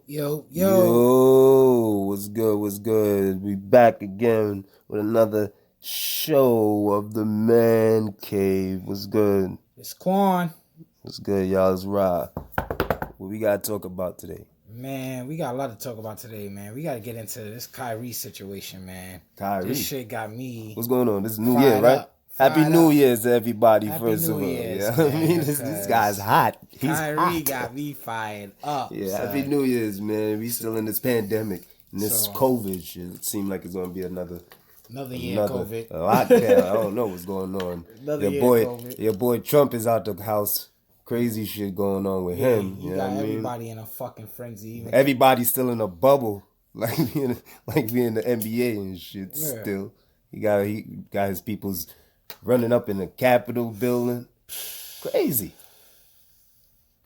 Yo, what's good? What's good? We back again with another show of the Man Cave. What's good? It's Quan. What's good, y'all? It's Rob. What we gotta talk about today? Man, we got a lot to talk about today, man. We got to get into this KYRIE situation, man. KYRIE. This shit got me. What's going on? This is New Year, right? Happy New Year's to everybody, first of all. Yeah, I mean, this guy's hot. He's KYRIE hot. got me fired up. Yeah, Happy New Year's, man. We still in this pandemic and this COVID shit. It seems like it's gonna be another year COVID. Lockdown. I don't know what's going on. COVID. Your boy Trump is out the house. Crazy shit going on with him. You got everybody in a fucking frenzy. Everybody's still in a bubble, like being the NBA and shit. Yeah. Still, he got his people's running up in the Capitol building. Crazy.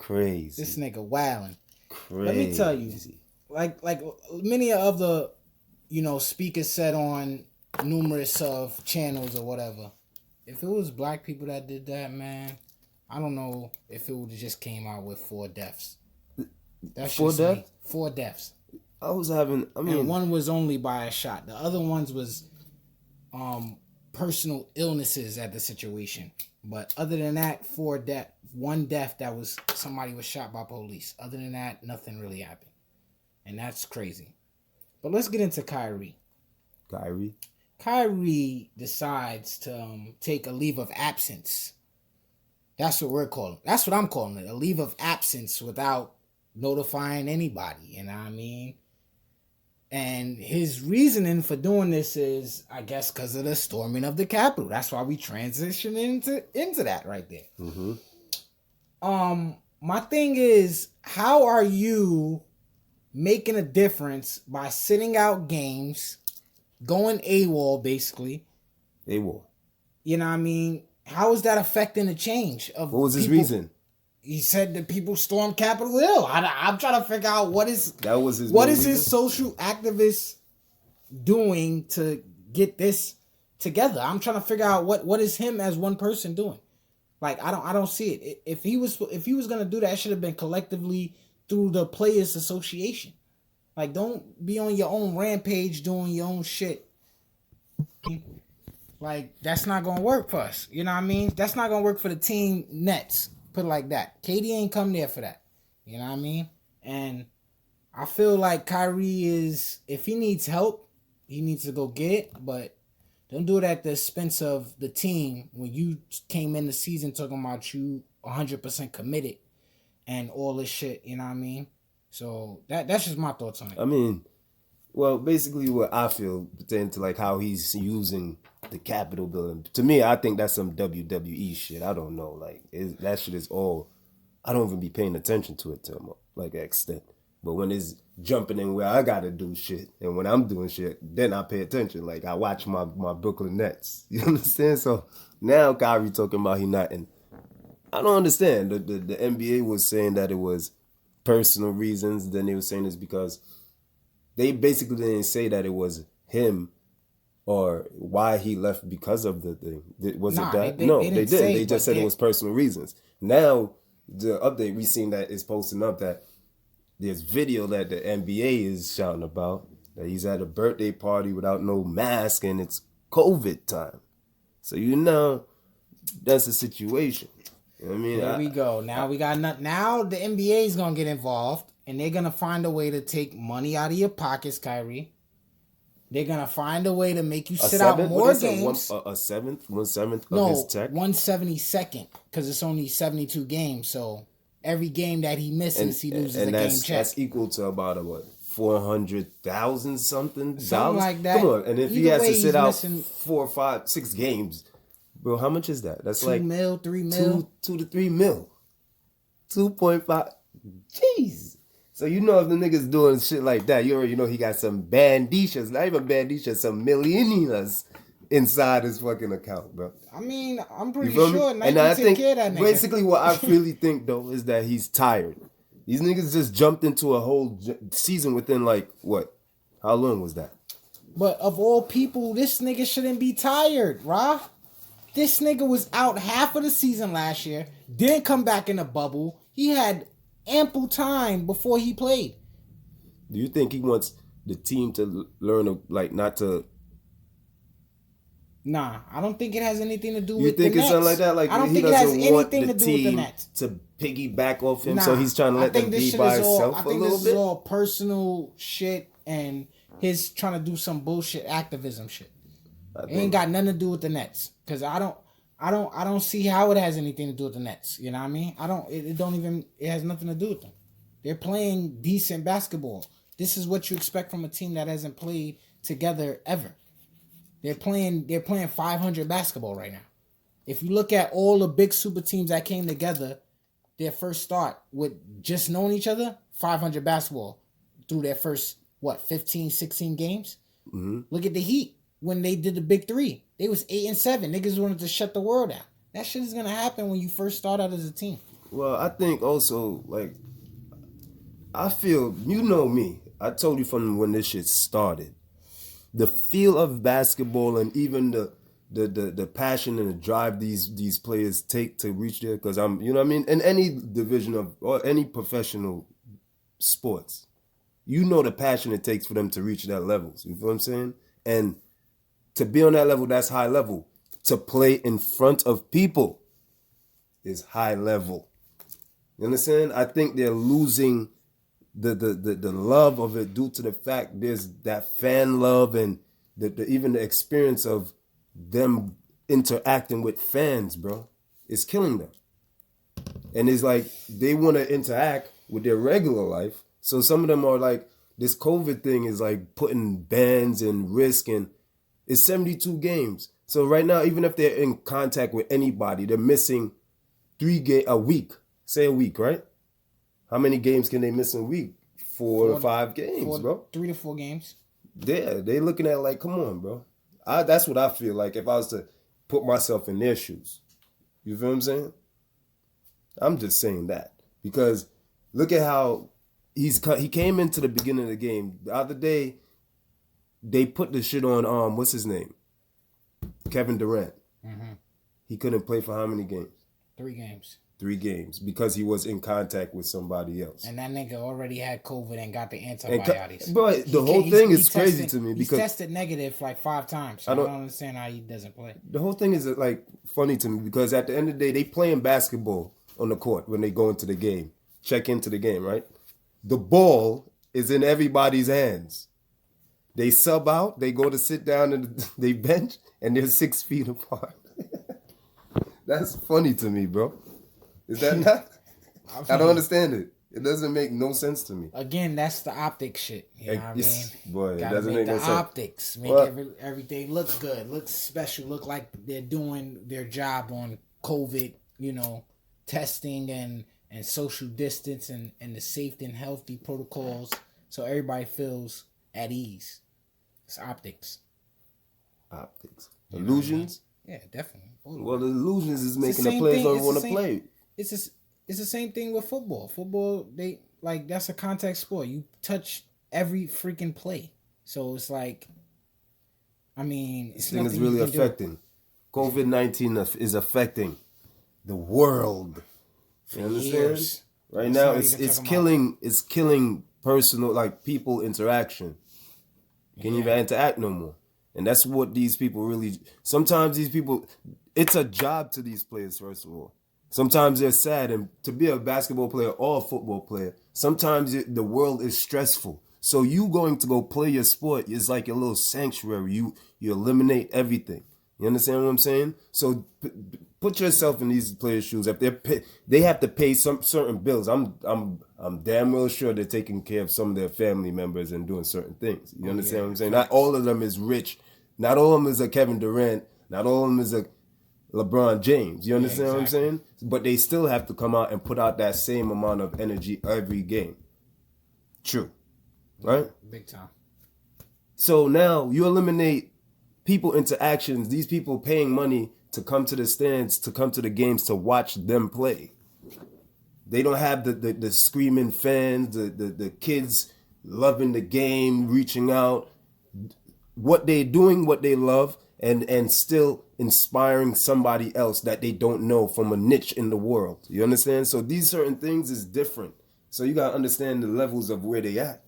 This nigga wilding. Crazy. Let me tell you, like many of the, speakers said on numerous of channels or whatever. If it was black people that did that, man, I don't know if it would have just came out with 4 deaths. That's 4 deaths? 4 deaths. And one was only by a shot. The other ones was personal illnesses at the situation. But other than that, 1 death that was somebody was shot by police. Other than that, nothing really happened. And that's crazy. But let's get into KYRIE. KYRIE decides to take a leave of absence. That's what we're calling. That's what I'm calling it. A leave of absence without notifying anybody. You know what I mean? And his reasoning for doing this is, I guess, because of the storming of the Capitol. That's why we transition into that right there. Mm-hmm. My thing is, how are you making a difference by sitting out games, going AWOL basically? AWOL. You know what I mean? How is that affecting the change of what was his people? Reason? He said that people stormed Capitol Hill. I'm trying to figure out what is his social activist doing to get this together. I'm trying to figure out what is him as one person doing. Like I don't see it. If he was gonna do that, it should have been collectively through the Players Association. Like, don't be on your own rampage doing your own shit. Like, that's not gonna work for us. You know what I mean? That's not gonna work for the team Nets. Put it like that. KD ain't come there for that. You know what I mean? And I feel like KYRIE is, if he needs help, he needs to go get it. But don't do it at the expense of the team when you came in the season talking about you 100% committed and all this shit. You know what I mean? So that's just my thoughts on it. I mean, well, basically what I feel pertaining to like how he's using the Capitol building. To me, I think that's some WWE shit. I don't know. Like, that shit is all... I don't even be paying attention to it to like an extent. But when it's jumping in where I gotta do shit, and when I'm doing shit, then I pay attention. Like, I watch my Brooklyn Nets. You understand? So now KYRIE talking about he not... And I don't understand. The NBA was saying that it was personal reasons. Then they were saying it's because... They basically didn't say that it was him or why he left because of the thing. Was it that? They didn't. They just said it was personal reasons. Now, the update we seen that is posting up that there's video that the NBA is shouting about, that he's at a birthday party without no mask and it's COVID time. So, that's the situation. You know what I mean? There we go. Now now the NBA is going to get involved. And they're going to find a way to take money out of your pockets, KYRIE. They're going to find a way to make you sit out more games. One seventh of his check? 1/72, because it's only 72 games. So every game that he misses, he loses a game check. That's equal to about, $400,000 something? Something like that. Come on. And if he has to sit out 4, 5, 6 games, bro, how much is that? That's like... 3 mil. 2 to 3 mil. 2.5. Jeez. So if the nigga's doing shit like that, you already know he got some bandishas, not even bandishas, some millionaires inside his fucking account, bro. I mean, I'm pretty sure Nike take care of that nigga. Basically what I really think, though, is that he's tired. These niggas just jumped into a whole season within, like, what? How long was that? But of all people, this nigga shouldn't be tired, rah. This nigga was out half of the season last year, didn't come back in the bubble. He had ample time before he played. Do you think he wants the team to learn, like, not to? Nah, I don't think it has anything to do You with the think it's Nets. something like that? Like I don't he think it has doesn't want anything the to do with the team Nets. to piggyback off him, Nah, so he's trying to let them be by himself I a think little this bit. is all personal shit and his trying to do some bullshit activism shit. It ain't got nothing to do with the Nets. Cause I don't see how it has anything to do with the Nets. You know what I mean? It has nothing to do with them. They're playing decent basketball. This is what you expect from a team that hasn't played together ever. They're playing 500 basketball right now. If you look at all the big super teams that came together, their first start with just knowing each other, 500 basketball through their first, 15, 16 games? Mm-hmm. Look at the Heat. When they did the big three, they was 8-7. Niggas wanted to shut the world down. That shit is going to happen when you first start out as a team. Well, I think also, like, I feel, you know me. I told you from when this shit started. The feel of basketball and even the passion and the drive these players take to reach there, because I'm, you know what I mean, in any division of or any professional sports, you know the passion it takes for them to reach that levels. You feel what I'm saying? And to be on that level, that's high level. To play in front of people is high level. You understand? I think they're losing the love of it due to the fact there's that fan love and even the experience of them interacting with fans, bro. It's killing them. And it's like they want to interact with their regular life. So some of them are like, this COVID thing is like putting bans and risk, and it's 72 games. So right now, even if they're in contact with anybody, they're missing 3 games a week. Say a week, right? How many games can they miss in a week? 4 to 5 games, bro. 3 to 4 games. Yeah, they looking at it like, come on, bro. That's what I feel like if I was to put myself in their shoes. You feel what I'm saying? I'm just saying that. Because look at how he came into the beginning of the game. The other day, they put the shit on, what's his name? Kevin Durant. Mm-hmm. He couldn't play for how many games? 3 games. 3 games because he was in contact with somebody else. And that nigga already had COVID and got the antibiotics. But the whole thing is crazy to me because he tested negative like 5 times. So I don't understand how he doesn't play. The whole thing is like funny to me because at the end of the day, they playing basketball on the court when they go into the game, check into the game, right? The ball is in everybody's hands. They sub out, they go to sit down and they bench, and they're 6 feet apart. That's funny to me, bro. Is that not? I don't understand it. It doesn't make no sense to me. Again, that's the optics shit. You know what I mean? Boy, it gotta doesn't make make no the sense. optics make everything look good, look special, look like they're doing their job on COVID, testing and social distance and the safety and healthy protocols, so everybody feels at ease. It's optics. Optics. Illusions? Yeah, definitely. Well, the illusions is making the players don't want to play. It's the same thing with football. Football, that's a contact sport. You touch every freaking play. So it's like, I mean, this thing is really affecting. COVID-19 is affecting the world. You understand? Right now, it's killing personal, like, people interaction. Can't even interact no more. And that's what these people really... Sometimes these people... It's a job to these players, first of all. Sometimes they're sad. And to be a basketball player or a football player, sometimes the world is stressful. So you going to go play your sport is like a little sanctuary. You eliminate everything. You understand what I'm saying? So put yourself in these players' shoes. If they have to pay some certain bills. I'm damn well sure they're taking care of some of their family members and doing certain things. You understand what I'm saying? Not all of them is rich. Not all of them is a Kevin Durant. Not all of them is a LeBron James. You understand what I'm saying? But they still have to come out and put out that same amount of energy every game. True. Right? Big time. So now you eliminate people interactions, these people paying money to come to the stands, to come to the games, to watch them play. They don't have the screaming fans, the kids loving the game, reaching out. What they're doing, what they love, and still inspiring somebody else that they don't know from a niche in the world. You understand? So these certain things is different. So you got to understand the levels of where they at.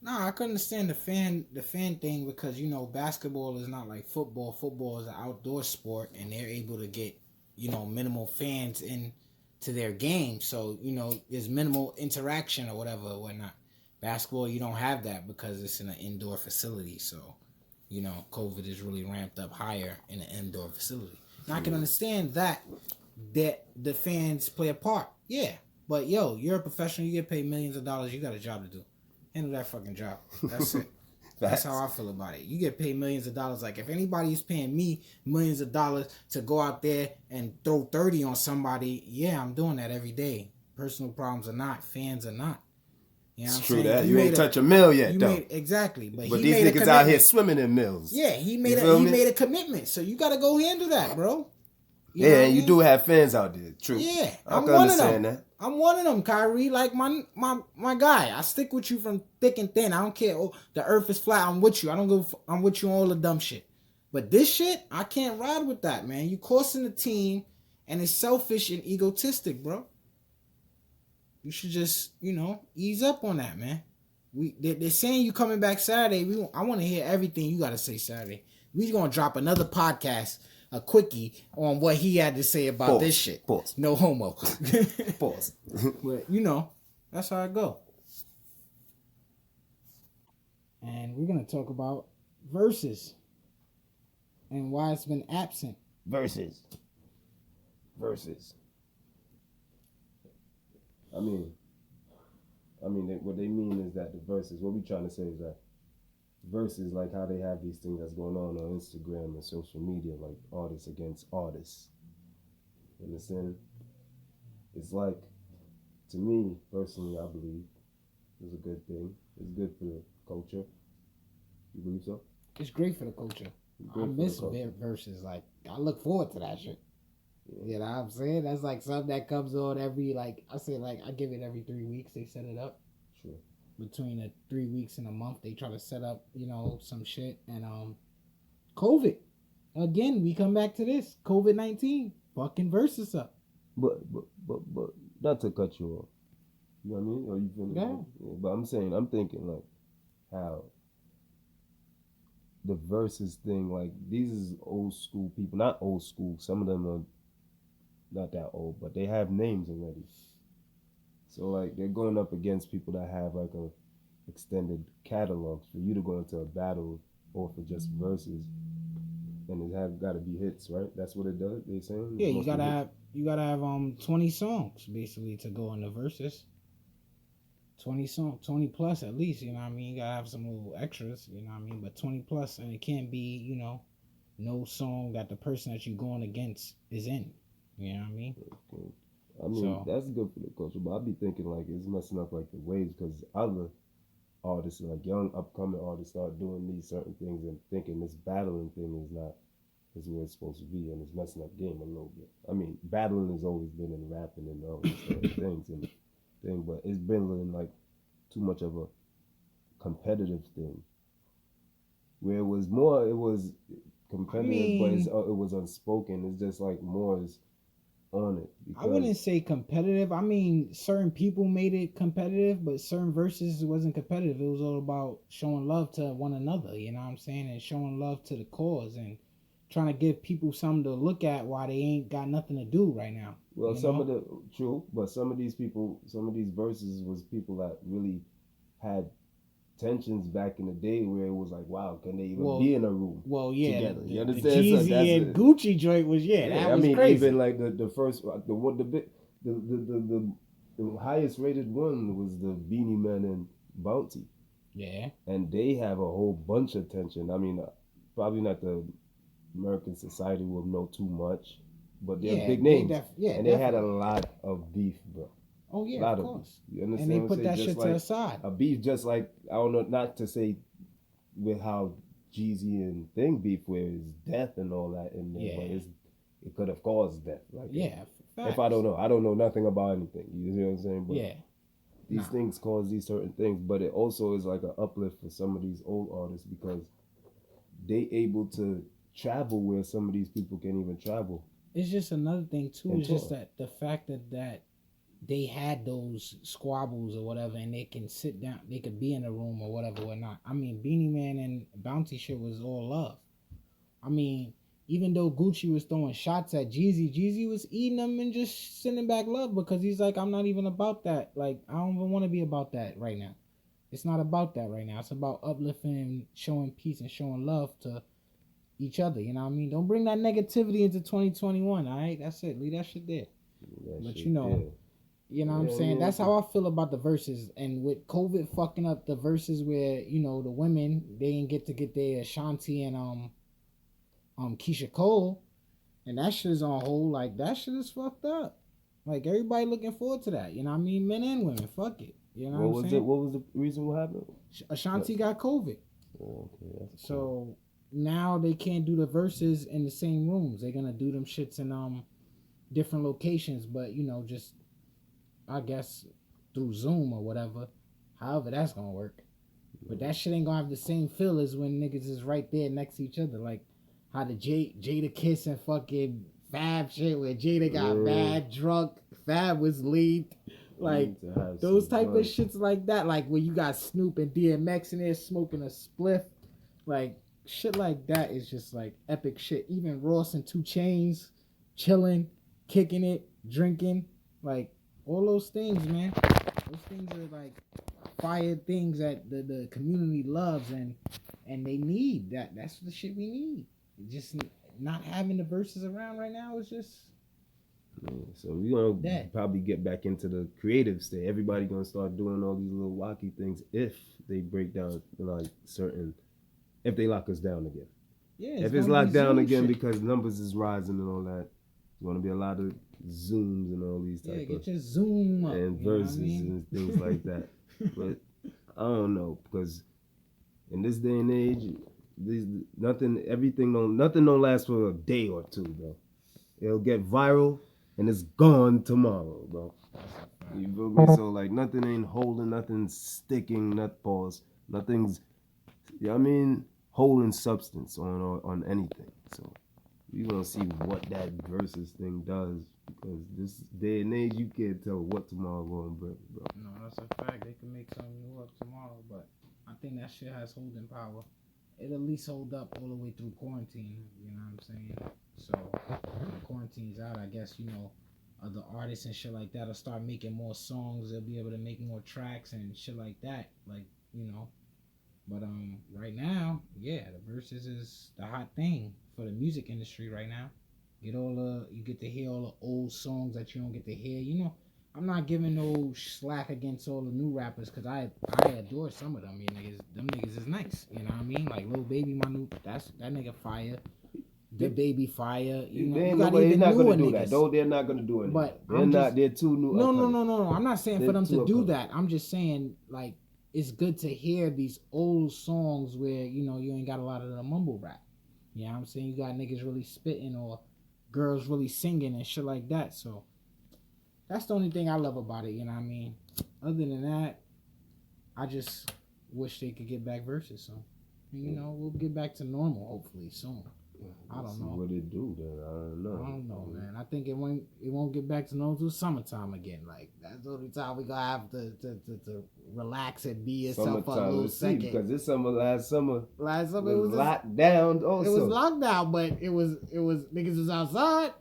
Nah, I can understand the fan thing because basketball is not like football. Football is an outdoor sport, and they're able to get minimal fans in to their game. So there's minimal interaction or whatever or whatnot. Basketball, you don't have that because it's in an indoor facility. So COVID is really ramped up higher in an indoor facility. Now I can understand that the fans play a part. Yeah, but you're a professional. You get paid millions of dollars. You got a job to do. Handle that fucking job. That's it. That's how I feel about it. You get paid millions of dollars. Like if anybody's paying me millions of dollars to go out there and throw 30 on somebody, yeah, I'm doing that every day. Personal problems or not, fans or not. You know what I'm true saying? that. You ain't touch a mill yet, though. Exactly. But these niggas out here swimming in mills. Yeah, he made a commitment. So you gotta go handle that, bro. You know and you do have fans out there. True. Yeah, I can understand that. I'm one of them, Kyrie. Like my guy. I stick with you from thick and thin. I don't care. Oh, the earth is flat. I'm with you. I'm with you on all the dumb shit. But this shit, I can't ride with that, man. You costing the team, and it's selfish and egotistic, bro. You should just, ease up on that, man. They're saying you coming back Saturday. I want to hear everything you got to say Saturday. We're going to drop another podcast, a quickie, on what he had to say about this shit. Pause. No homo. Pause. But, that's how I go. And we're going to talk about verses and why it's been absent. Verses. I mean, what they mean is that the verses, what we trying to say is that verses, like how they have these things that's going on Instagram and social media, like artists against artists. You understand? It's like, to me, personally, I believe it's a good thing. It's good for the culture. You believe so? It's great for the culture. I miss verses. Like, I look forward to that shit. Yeah. You know what I'm saying? That's like something that comes on every, I give it every 3 weeks. They set it up. Sure. Between the 3 weeks and a month, they try to set up, some shit. And COVID. Again, we come back to this. COVID-19. Fucking versus up. But not to cut you off. You know what I mean? Or you feel yeah. But I'm thinking like how the versus thing, like these is old school people, not old school. Some of them are not that old, but they have names already. So like they're going up against people that have like a extended catalog. For you to go into a battle or for just verses, and it have got to be hits, right? That's what it does. They saying yeah, you gotta have 20 songs basically to go in the verses. 20 plus at least. You know what I mean? You gotta have some little extras. You know what I mean? But 20 plus, and it can't be no song that the person that you're going against is in. You know what I mean? Okay. I mean, that's good for the culture, but I be thinking like it's messing up like the waves because other artists, like young upcoming artists, start doing these certain things and thinking this battling thing is where it's supposed to be, and it's messing up game a little bit. I mean, battling has always been in rapping and all these things and but it's been like too much of a competitive thing. Where it was competitive, but it was unspoken. It's just like more is on it. I wouldn't say competitive. I mean, certain people made it competitive, but certain verses wasn't competitive. It was all about showing love to one another, you know what I'm saying? And showing love to the cause and trying to give people something to look at while they ain't got nothing to do right now. Well, but some of these verses was people that really had tensions back in the day where it was like, wow, can they even be in a room? Well, yeah, together? You understand? The Jeezy and Gucci joint was that was crazy. Even like the first the highest rated one was the Beanie Man and Bounty. Yeah, and they have a whole bunch of tension. I mean, probably not the American society will know too much, but they're big names. They had a lot of beef, bro. Oh yeah, of course. You understand? And they put that shit to the side. A beef, just like I don't know, not to say with how Jeezy and Thing beef, where it's death and all that in there, but it could have caused death. Like if I don't know nothing about anything. You know what I'm saying? But these things cause these certain things, but it also is like an uplift for some of these old artists because they able to travel where some of these people can't even travel. It's just another thing too. It's just that the fact that they had those squabbles or whatever, and they can sit down, they could be in a room or whatever or not. I mean, Beanie Man and Bounty shit was all love. I mean, even though Gucci was throwing shots at Jeezy, Jeezy was eating them and just sending back love because he's like, I'm not even about that. Like, I don't even want to be about that right now. It's not about that right now. It's about uplifting and showing peace and showing love to each other. You know what I mean? Don't bring that negativity into 2021. All right, that's it. Leave that shit there. But you know, you know what I'm saying? That's how I feel about the verses. And with COVID fucking up the verses where, you know, the women, they didn't get to get their Ashanti and Keisha Cole, and that shit is on hold. Like, that shit is fucked up. Like, everybody looking forward to that. You know what I mean? Men and women. Fuck it. You know what I'm saying? What was the reason what happened? Ashanti got COVID. Oh, okay, that's so cool. Now they can't do the verses in the same rooms. They're gonna do them shits in different locations, but you know, just I guess through Zoom or whatever. However that's gonna work. But that shit ain't gonna have the same feel as when niggas is right there next to each other. Like how the Jada Kiss and fucking Fab shit where Jada got mad drunk, Fab was lead. Like those type of shits like that. Like when you got Snoop and DMX in there smoking a spliff. Like shit like that is just like epic shit. Even Ross and 2 Chainz chilling, kicking it, drinking. Like all those things, man. Those things are like fire things that the community loves and they need. That's the shit we need. Just not having the verses around right now is just so we're gonna probably get back into the creative state. Everybody gonna start doing all these little wacky things if they break down like certain, if they lock us down again. Yeah, if it's locked down again shit. Because numbers is rising and all that, there's gonna be a lot of Zooms and all these type get your Zoom up, and verses and things like that. But I don't know, because in this day and age, nothing don't last for a day or two, bro. It'll get viral and it's gone tomorrow, bro. You feel me? So like nothing ain't holding, nothing's sticking, nothing's you know what I mean, holding substance on anything. So we gonna see what that versus thing does, because this day and age you can't tell what tomorrow gonna bring, bro. No, that's a fact. They can make something new up tomorrow, but I think that shit has holding power. It'll at least hold up all the way through quarantine. You know what I'm saying? So when quarantine's out, I guess, you know, other artists and shit like that will start making more songs. They'll be able to make more tracks and shit like that. Like, you know. But right now, yeah, the verses is the hot thing for the music industry right now. You get to hear all the old songs that you don't get to hear. You know, I'm not giving no slack against all the new rappers because I adore some of them. You niggas, them niggas is nice. You know what I mean? Like Lil Baby, that nigga fire. The Baby fire. You know, you got even not newer gonna do niggas. that. Though they're not gonna do it. But they're too new. No. I'm not saying for them to do that. I'm just saying like it's good to hear these old songs where you know you ain't got a lot of the mumble rap. You know what I'm saying? You got niggas really spitting or girls really singing and shit like that. So that's the only thing I love about it. You know what I mean? Other than that, I just wish they could get back verses. So you know we'll get back to normal hopefully soon. I don't know what it do then. I don't know, man. I think it won't get back to normal till summertime again. Like that's the only time we gonna have to relax and be yourself for a little second. Because this last summer it was locked down. Also, it was locked down, but it was niggas was outside.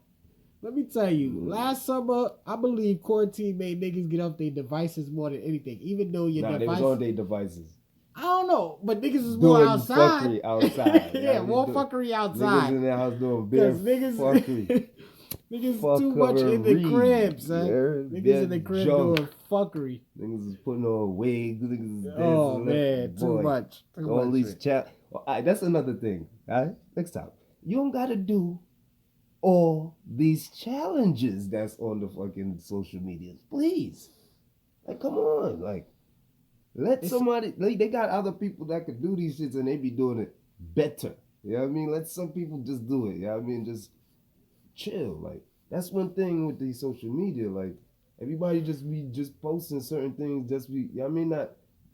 Let me tell you, last summer I believe quarantine made niggas get off their devices more than anything. Even though your device, they was on their devices. I don't know, but niggas is more outside. Fuckery outside. Yeah, more fuckery outside. Niggas in their house doing bare fuckery. Niggas too much in the crib, son. Niggas in the crib doing fuckery. Niggas is putting on wigs. Niggas is oh man, too much. All these that's another thing. All right, next time you don't gotta do all these challenges that's on the fucking social medias, please. Like, come on, like. Somebody, they got other people that could do these shits and they be doing it better. You know what I mean? Let some people just do it. You know what I mean? Just chill. Like, that's one thing with these social media. Like, everybody just be posting certain things, you know what I mean? Not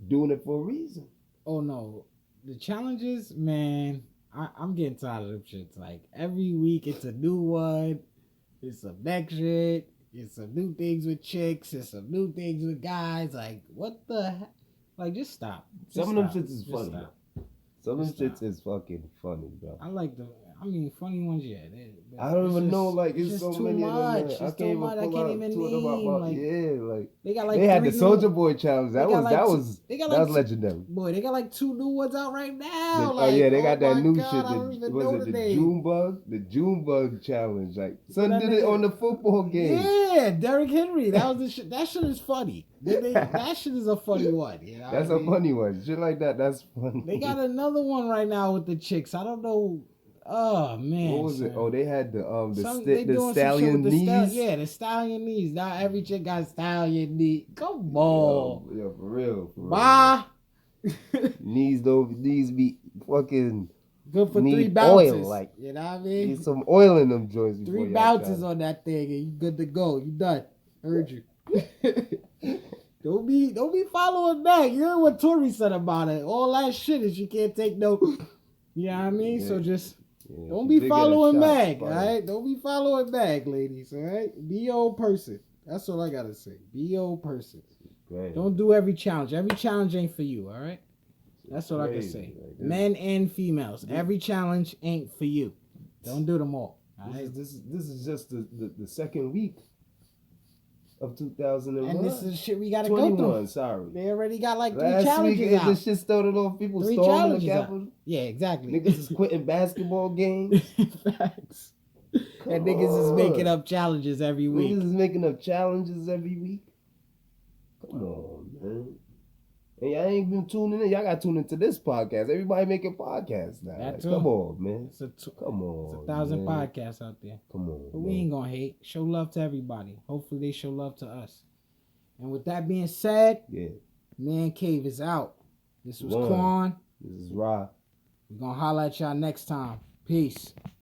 doing it for a reason. Oh, no. The challenges, man, I'm getting tired of them shits. Like, every week it's a new one. It's some next shit. It's some new things with chicks. It's some new things with guys. Like, what the heck? Like, just stop. Some of them shits is funny. Stop. Some of them shits is fucking funny, bro. I like funny ones, yeah. I don't even know, like, it's so many of them. It's I can't too even much. pull I can't out even two of them name. about, Like, like, they got like they had the 3 Soldier new, Boy challenge. That was legendary. Boy, they got like 2 new ones out right now. They got that new God, shit. I don't even Was know it the the name. June Bug? The June Bug challenge. Like, son That did it nigga- on the football game. Yeah, Derrick Henry. That was the shit. That shit is funny. That shit is a funny one. You know That's what I a mean? funny one. Shit like that. That's funny. They got another one right now with the chicks. I don't know. Oh man, What was it? Oh, they had the they doing some shit stallion with knees. the stallion knees. Not every chick got stallion knees. Come on, Yo, for real. bye. Knees be fucking Good for need 3 bounces. oil, like, you know what I mean? need some oil in them joints. 3 bounces on that thing, and you good to go. You done. Heard you. Don't be following back. You heard what Tori said about it. All that shit is you can't take no. You know what I mean? Yeah. So just Yeah, don't she be did get a following shot, back, but- all right? Don't be following back, ladies, all right? Be your own person. That's all I gotta say. Be your own person. Great. Don't do every challenge. Every challenge ain't for you, all right? That's all I can Crazy, say. like this. Men and females. Every challenge ain't for you. Don't do them all. All right? This is just the second week of 2001. And this is shit we gotta go 21, through. sorry. They already got like 3 Last week, challenges out. this shit started off people 3 storming the challenges out. Capitol. Yeah, exactly. Niggas is quitting basketball games. Facts. And niggas is making up challenges every week. Niggas is making up challenges every week. Come on, man. And y'all ain't been tuning in. Y'all got to tune into this podcast. Everybody making podcasts now. That Like, too. come on, man. Come It's on. 1,000 man. podcasts out there. Come on. But we ain't gonna hate. Show love to everybody. Hopefully they show love to us. And with that being said, Yeah. Man Cave is out. This was One. Quan. This is Ra. We're gonna holler at y'all next time. Peace.